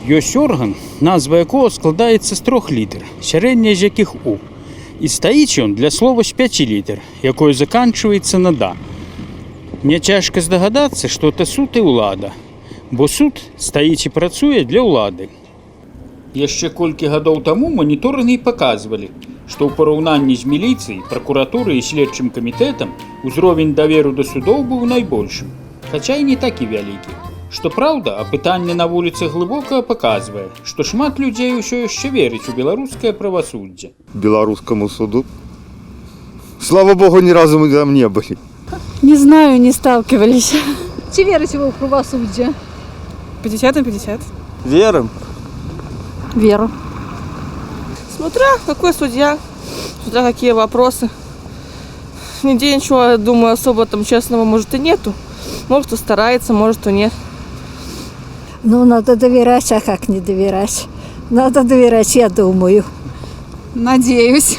Ёсць орган, назва якого складаецца з 3 літар, сярэдняя з якіх У. І стаіць ён для слова з 5 літар, якое заканчваецца на Да. Мне цяжка здагадацца, што это суд і ўлада, бо суд стаіць і працуе для ўлады. Яшчэ колькі гадоў таму маніторынгі паказвалі, што ў параўнанні з міліцыяй, пракуратурай і следчым камітэтам узровень даверу да судоў быў найбольшым, хаця і не такі вялікі. Што праўда, апытанне на вуліцах глыбока паказвае, што шмат людзей усё яшчэ верыць у беларускае правасуддзе. Белорусскому суду? Слава богу, ни разу мы там не были. Не знаю, не сталкивались. Чи вірите ви в правосуддя? 50 на 50. Верим. Веру. Смотря какой судья, смотря какие вопросы. Нигде ничего, думаю, особо там честного, может, и нету. Может, кто старается, может, кто нет. Ну, надо доверять, а как не доверять? Надо доверять, я думаю. Надіюсь.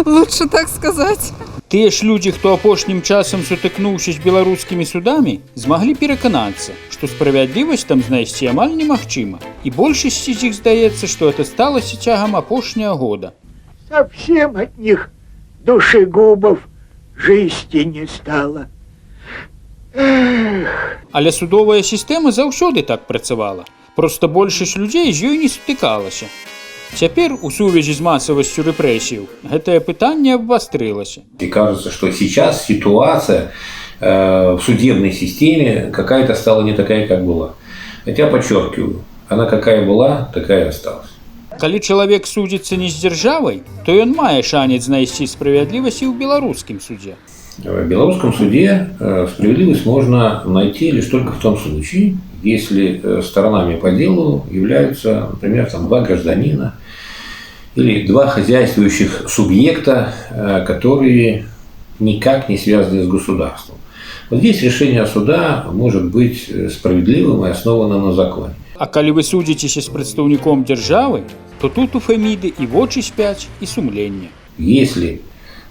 Лучше так сказати. Тыя ж людзі, хто апошнім часам сутыкнуўся з беларускімі судамі, змаглі пераканацца, што справядлівасць там знайсці амаль немагчыма. І большасці з іх здаецца, што это сталася цягам апошняга года. Совсем от них душегубов жизни не стало. Але судовая сістэма заўсёды так працавала. Проста большасць людзей з ёй не сутыкалася. Цяпер, у сувязі з масавасцю рэпрэсіяў, гэтае пытанне абвастрылася. И кажется, что сейчас ситуация в судебной системе какая-то стала не такая, как была. Хотя, подчеркиваю, она какая была, такая и осталась. Калі чалавек судзіцца не з дзяржавай, то ён мае шанец знайсці справядлівасць і ў беларускім судзе. В белорусском суде справедливость можно найти лишь только в том случае, если сторонами по делу являются, например, там, 2 гражданина или 2 хозяйствующих субъекта, которые никак не связаны с государством. Вот здесь решение суда может быть справедливым и основано на законе. А калі вы судзіцеся з прадстаўніком дзяржавы, то тут у Феміды і вочы спяць, і сумленне. Если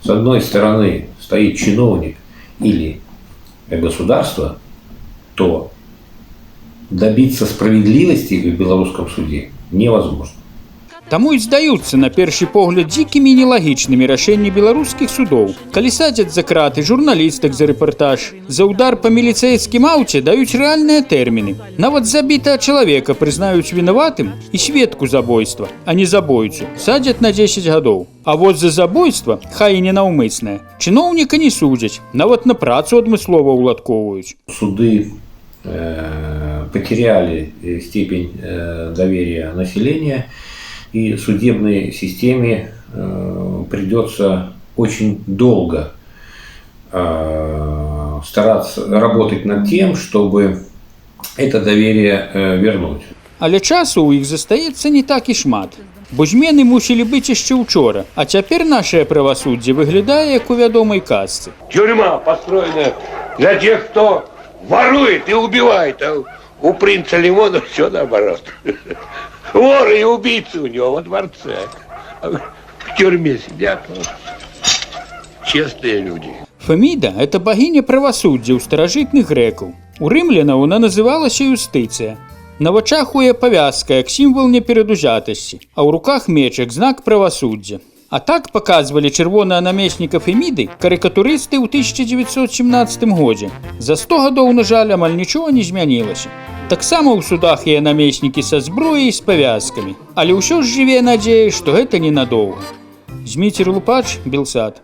с одной стороны стоит чиновник или государство, то добиться справедливости в белорусском суде невозможно. Таму і здаюцца на першы погляд дзікімі і нелагічнымі рашэнні беларускіх судоў. Калі садзяць за краты журналістак за рэпартаж, за удар па міліцэйскім аўце даюць рэальныя тэрміны. Нават забітага чалавека прызнаюць вінаватым і сведку забойства, а не забойцу, садзяць на 10 гадоў. А вот за забойства, хай і ненаўмыснае, чыноўніка не судзяць, нават на працу адмыслова ўладкоўваюць. Суды потеряли степень доверия населения, и судебной системе придется очень долго стараться работать над тем, чтобы это доверие вернуть. Але часу ў іх застаецца не так і шмат, бо змены мусілі быць яшчэ ўчора, а цяпер нашае правасуддзе выглядае як у вядомай казцы. Тюрьма, построенная для тех, кто ворует и убивает, а у принца Лимона все наоборот. Воры и убийцы у него во дворце. В тюрьме сидят честные люди. Феміда – это богиня правасуддзя ў старажытных грэкаў. У рымлянаў она называлася юстыцыя. На вачах у яе павязка як сімвал неперадузятасці, а ў руках меч як знак правасуддзя. А так показвалі чырвонага намесніка Феміды карыкатурысты ў 1917 годзе. За 100 гадоў, на жаль, амаль нічога не змянілася. Таксама ў судах яе намеснікі са зброяй і з павязкамі. Але ўсё ж жыве надзея, што гэта ненадоўга. Зміцер Лупач, Белсат.